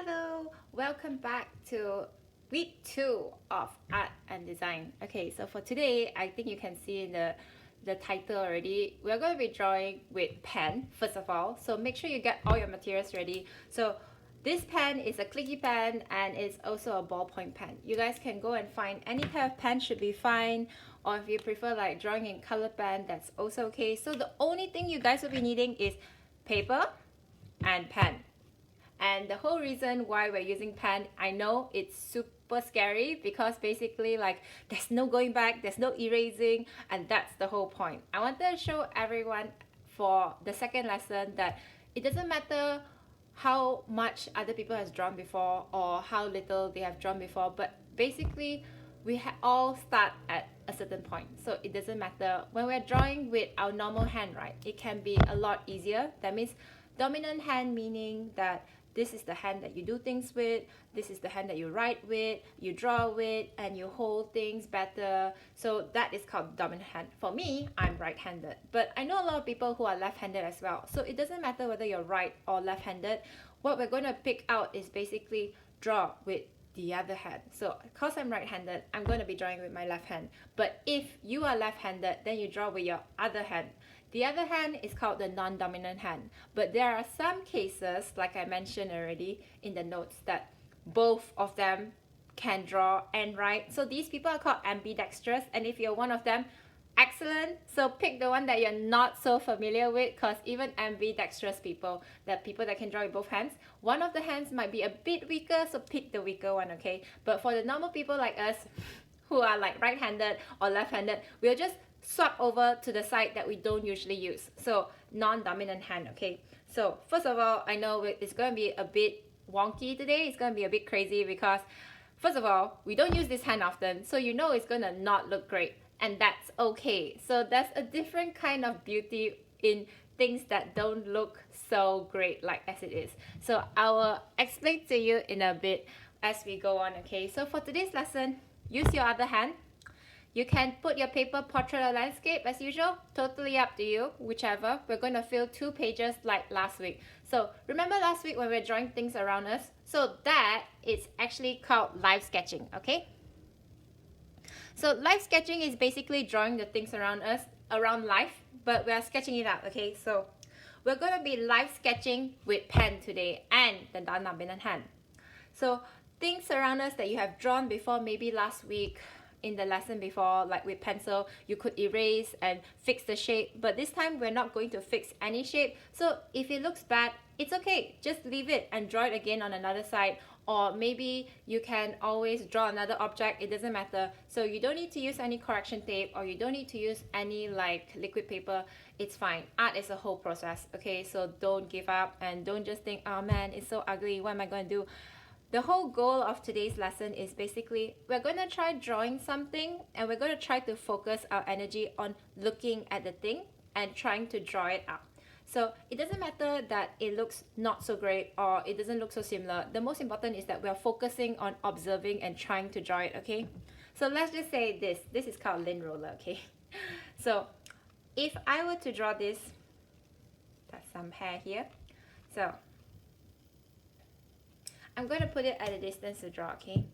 Hello, welcome back to week 2 of art and design. Okay, so for today, I think you can see in the title already, we're going to be drawing with pen first of all. So make sure you get all your materials ready. So this pen is a clicky pen and it's also a ballpoint pen. You guys can go and find any type of pen should be fine, or if you prefer like drawing in color pen, that's also okay. So the only thing you guys will be needing is paper and pen. And the whole reason why we're using pen, I know it's super scary because basically like there's no going back, there's no erasing, and that's the whole point. I wanted to show everyone for the second lesson that it doesn't matter how much other people has drawn before or how little they have drawn before, but basically we all start at a certain point. So it doesn't matter. When we're drawing with our normal hand, right, it can be a lot easier. That means dominant hand, meaning that this is the hand that you do things with, this is the hand that you write with, you draw with, and you hold things better. So that is called dominant hand. For me, I'm right-handed, but I know a lot of people who are left-handed as well. So it doesn't matter whether you're right or left-handed. What we're going to pick out is basically draw with the other hand. So because I'm right-handed, I'm going to be drawing with my left hand. But if you are left-handed, then you draw with your other hand. The other hand is called the non-dominant hand. But there are some cases, like I mentioned already in the notes, that both of them can draw and write. So these people are called ambidextrous, and if you're one of them, excellent. So pick the one that you're not so familiar with, because even ambidextrous people, the people that can draw with both hands, one of the hands might be a bit weaker, so pick the weaker one, okay? But for the normal people like us, who are like right-handed or left-handed, we'll just swap over to the side that we don't usually use. So non-dominant hand, okay? So first of all, I know it's going to be a bit wonky today. It's going to be a bit crazy because first of all, we don't use this hand often, so you know it's going to not look great, and that's okay. So that's a different kind of beauty in things that don't look so great like as it is. So I will explain to you in a bit as we go on, okay? So for today's lesson, use your other hand. You can put your paper portrait or landscape as usual, totally up to you, whichever. We're going to fill 2 pages like last week. So remember last week when we were drawing things around us? So that is actually called live sketching, okay? So live sketching is basically drawing the things around us, around life, but we are sketching it out, okay? So we're going to be live sketching with pen today and the non-dominant hand. So things around us that you have drawn before, maybe last week, in the lesson before, like with pencil, you could erase and fix the shape, but this time we're not going to fix any shape. So if it looks bad, it's okay, just leave it and draw it again on another side, or maybe you can always draw another object, it doesn't matter. So you don't need to use any correction tape, or you don't need to use any like liquid paper. It's fine. Art is a whole process, okay? So don't give up and don't just think, oh man, it's so ugly, what am I going to do? The whole goal of today's lesson is basically we're going to try drawing something, and we're going to try to focus our energy on looking at the thing and trying to draw it out. So it doesn't matter that it looks not so great or it doesn't look so similar. The most important is that we're focusing on observing and trying to draw it, okay? So let's just say this is called lint roller, okay? So if I were to draw this, that's some hair here. So I'm going to put it at a distance to draw, okay?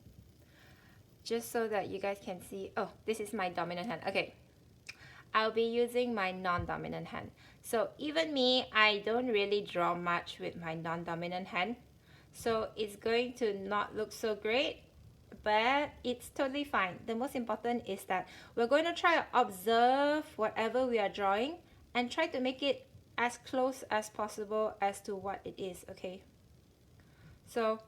Just so that you guys can see. Oh, this is my dominant hand. Okay. I'll be using my non-dominant hand. So even me, I don't really draw much with my non-dominant hand. So it's going to not look so great, but it's totally fine. The most important is that we're going to try to observe whatever we are drawing and try to make it as close as possible as to what it is, okay? So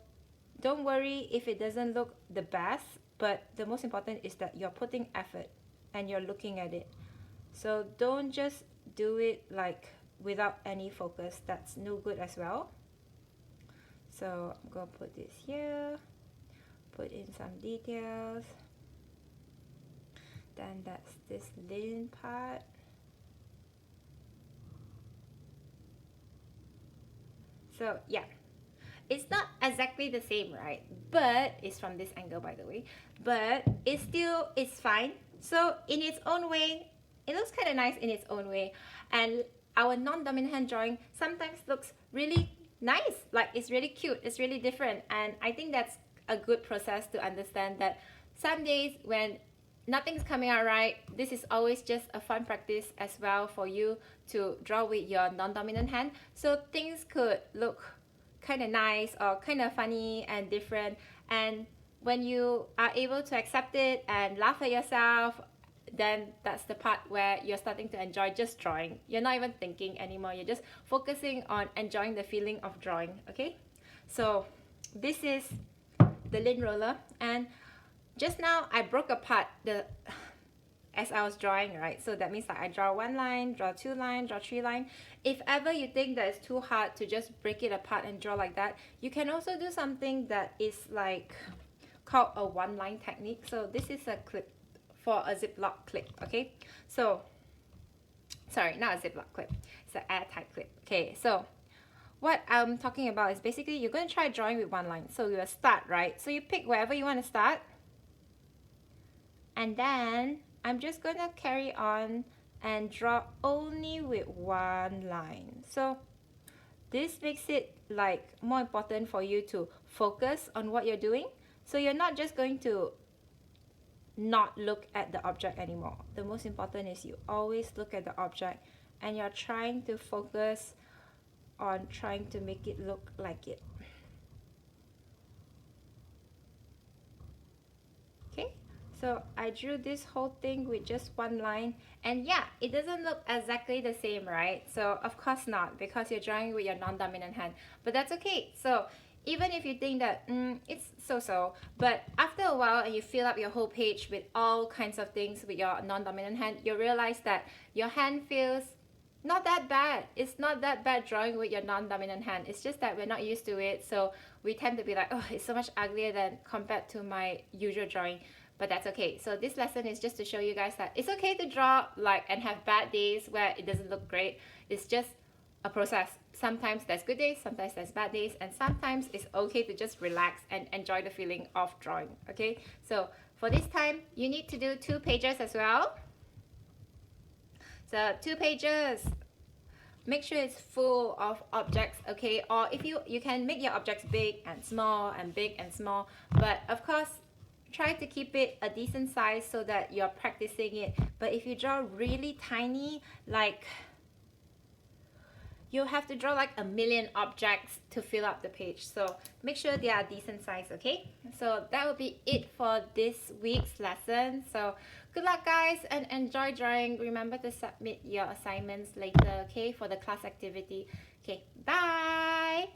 don't worry if it doesn't look the best, but the most important is that you're putting effort and you're looking at it. So don't just do it like without any focus. That's no good as well. So I'm going to put this here, put in some details. Then that's this lint part. So yeah. It's not exactly the same, right? But it's from this angle, by the way. But it's fine. So in its own way, it looks kind of nice in its own way. And our non-dominant hand drawing sometimes looks really nice. Like, it's really cute, it's really different. And I think that's a good process to understand that some days when nothing's coming out right, this is always just a fun practice as well for you to draw with your non-dominant hand. So things could look kind of nice or kind of funny and different. And when you are able to accept it and laugh at yourself, then that's the part where you're starting to enjoy just drawing. You're not even thinking anymore. You're just focusing on enjoying the feeling of drawing, okay? So this is the lint roller, and just now I broke apart as I was drawing, right? So that means like I draw one line, draw two line, draw three line. If ever you think that it's too hard to just break it apart and draw like that, you can also do something that is like called a one line technique. So this is a clip for a Ziploc clip, okay? So, sorry, not a Ziploc clip, it's an airtight clip. Okay, so what I'm talking about is basically you're going to try drawing with one line. So you will start, right? So you pick wherever you want to start, and then I'm just going to carry on and draw only with one line. So this makes it like more important for you to focus on what you're doing. So you're not just going to not look at the object anymore. The most important is you always look at the object and you're trying to focus on trying to make it look like it. Okay, so I drew this whole thing with just one line, and yeah, it doesn't look exactly the same, right? So of course not, because you're drawing with your non-dominant hand, but that's okay. So even if you think that it's so-so, but after a while and you fill up your whole page with all kinds of things with your non-dominant hand, you'll realize that your hand feels not that bad. It's not that bad drawing with your non-dominant hand. It's just that we're not used to it, so we tend to be like, oh, it's so much uglier than compared to my usual drawing. But that's okay. So this lesson is just to show you guys that it's okay to draw like and have bad days where it doesn't look great. It's just a process. Sometimes there's good days, sometimes there's bad days, and sometimes it's okay to just relax and enjoy the feeling of drawing, okay? So for this time, you need to do 2 pages as well. So 2 pages. Make sure it's full of objects, okay? Or if you can make your objects big and small and big and small, but of course, try to keep it a decent size so that you're practicing it. But if you draw really tiny, like you have to draw like a million objects to fill up the page. So make sure they are decent size, okay? So that will be it for this week's lesson. So good luck guys and enjoy drawing. Remember to submit your assignments later, okay, for the class activity. Okay, bye!